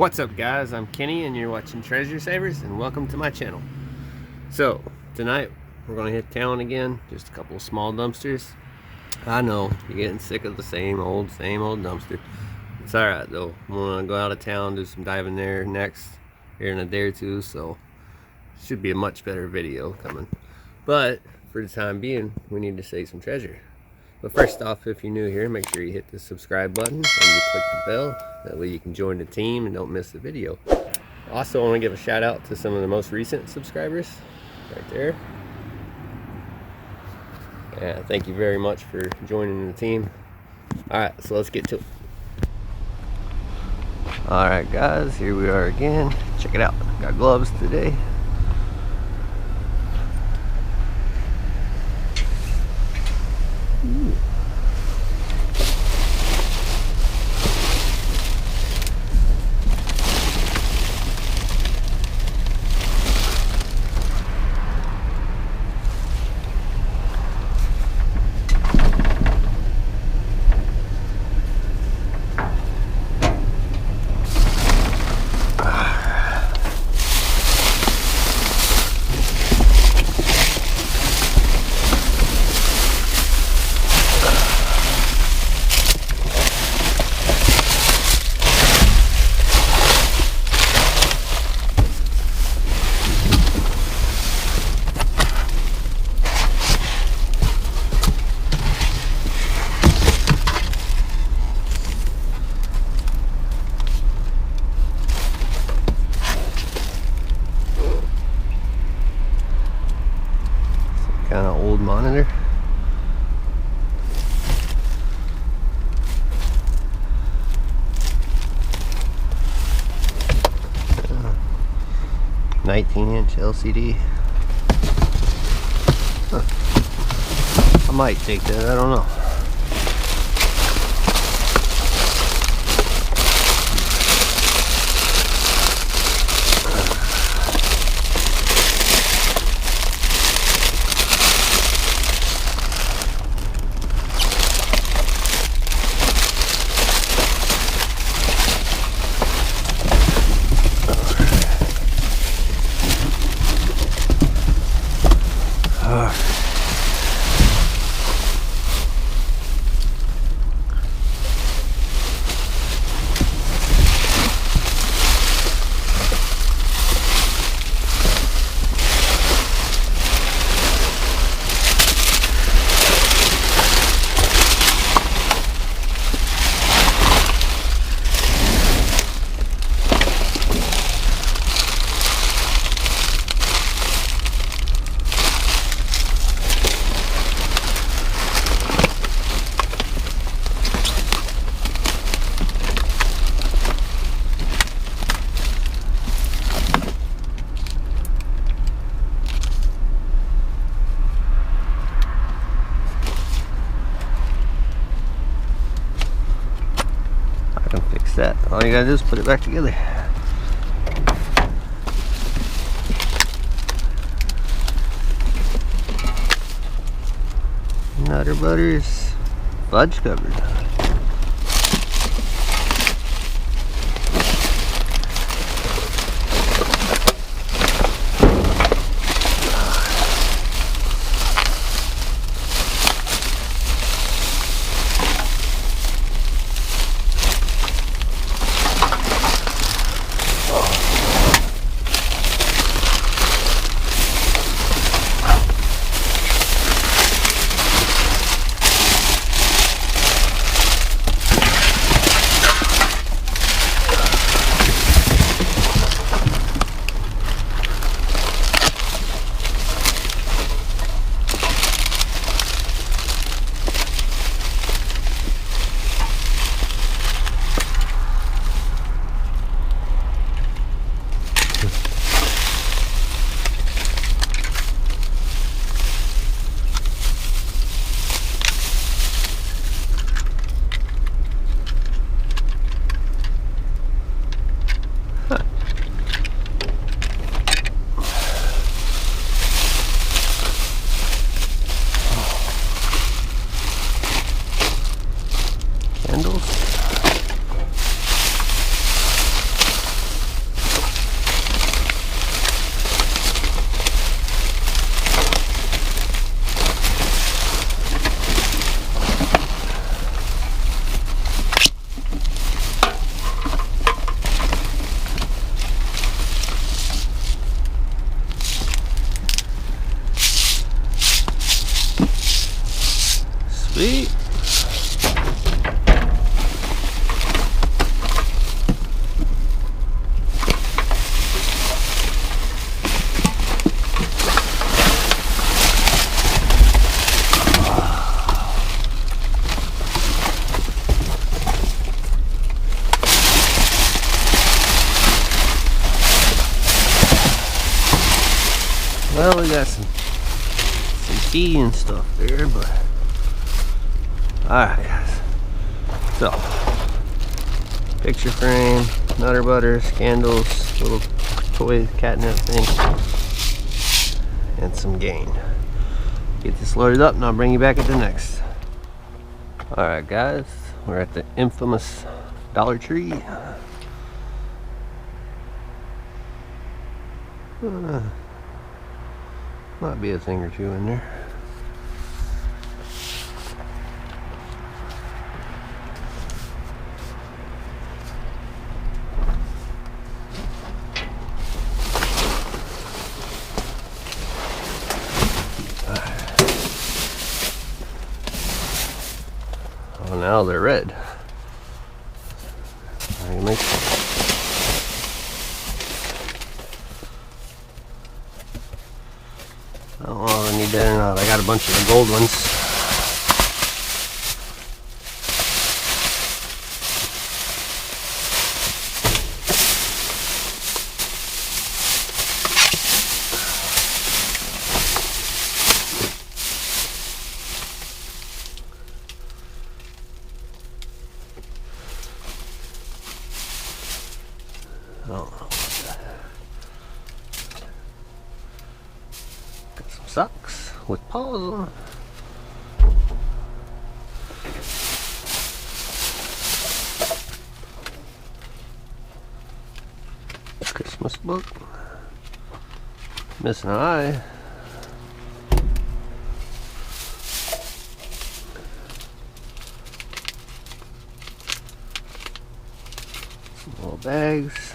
What's up, guys? I'm Kenny and you're watching Treasure Savers, and welcome to my channel. So tonight we're going to hit town again. Just a couple of small dumpsters. I know you're getting sick of the same old dumpster. It's alright though. I'm going to go out of town, do some diving there next here in a day or two, so should be a much better video coming. But for the time being, we need to save some treasure. But first off, if you're new here, make sure you hit the subscribe button and you click the bell. That way you can join the team and don't miss the video. Also, I want to give a shout out to some of the most recent subscribers right there. Yeah, thank you very much for joining the team. Alright, so let's get to it. Alright guys, here we are again. Check it out. Got gloves today. Ooh. Kind of old monitor. Uh, 19-inch LCD. Huh. I might take that, I don't know. That. All you gotta do is put it back together. Nutter Butters fudge cupboard. candles. Sweet. Well, we got some tea and stuff there, but alright guys. So, picture frame, Nutter Butters, candles, little toy catnip thing, and some gain. Get this loaded up and I'll bring you back at the next. Alright guys, we're at the infamous Dollar Tree. Might be a thing or two in there. Oh, now they're red. I can make I don't know if I need that or not. I got a bunch of the gold ones. I don't know about that. Got some socks with paws on them. Christmas book. Missing an eye. Some little bags.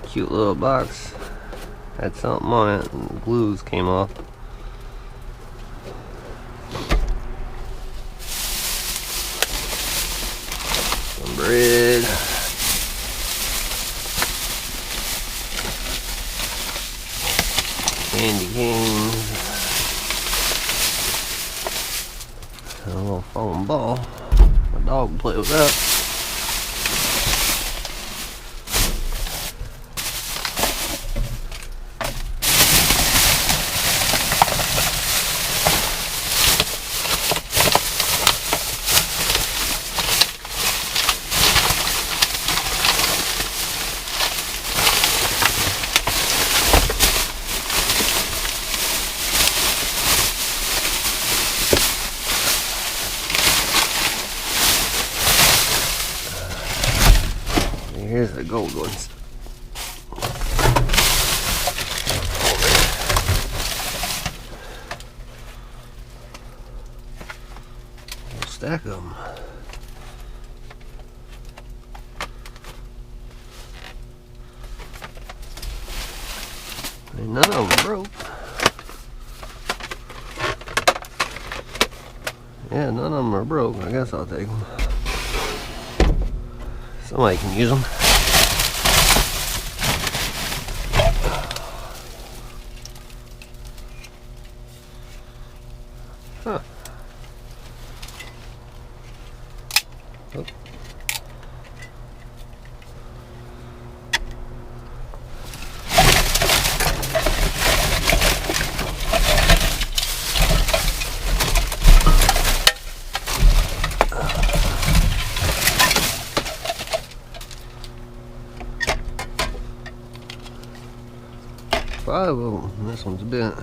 Cute little box. Had something on it and the glues came off. Some bread. Candy canes. A little foam ball. My dog played with that. Here's the gold ones. We'll stack them. And none of them broke. Yeah, none of them are broke. I guess I'll take them. Somebody can use them. Huh. Oh. Five of them. This one's bent.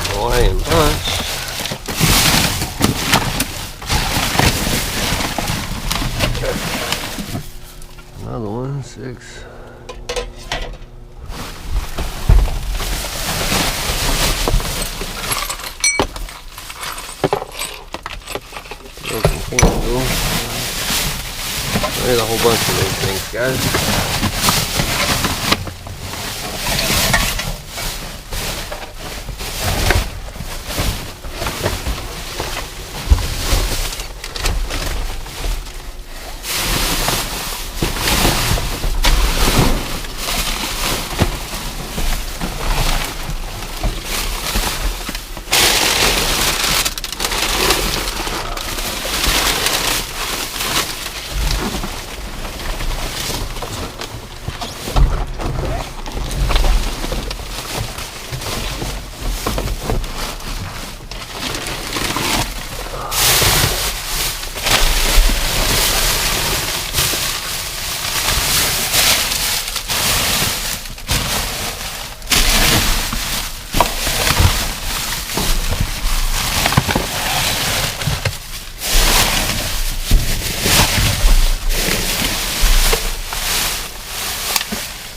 Hawaiian punch. Another one, 6. go. There's a whole bunch of these things, guys.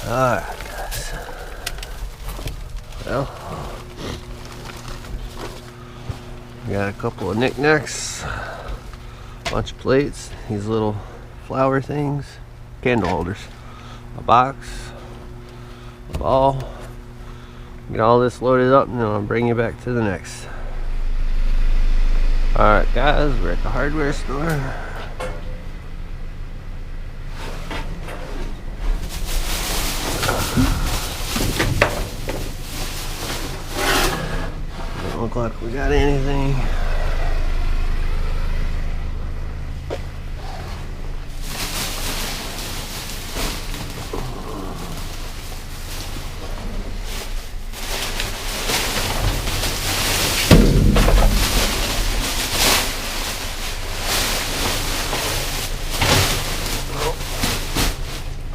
Alright, guys. Well, we got a couple of knickknacks, a bunch of plates, these little flower things, candle holders, a box, a ball. Get all this loaded up and then I'll bring you back to the next. Alright, guys, we're at the hardware store. Don't look like we got anything.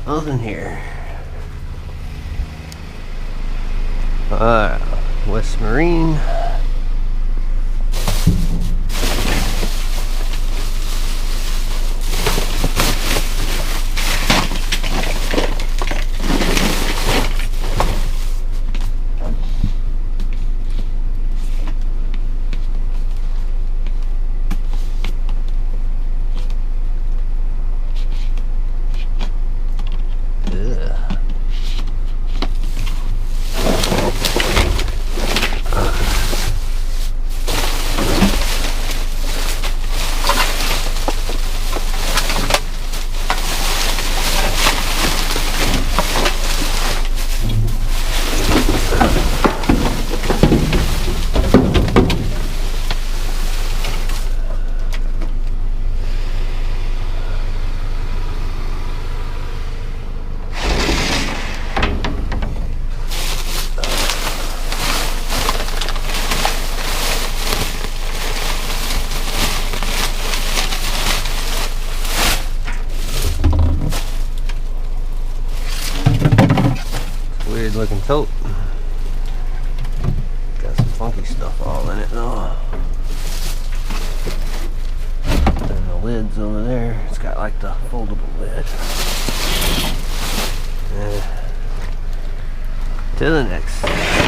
Nothing here. West Marine. Weird looking tote. Got some funky stuff all in it though. And the lid's over there. It's got like the foldable lid. To the next.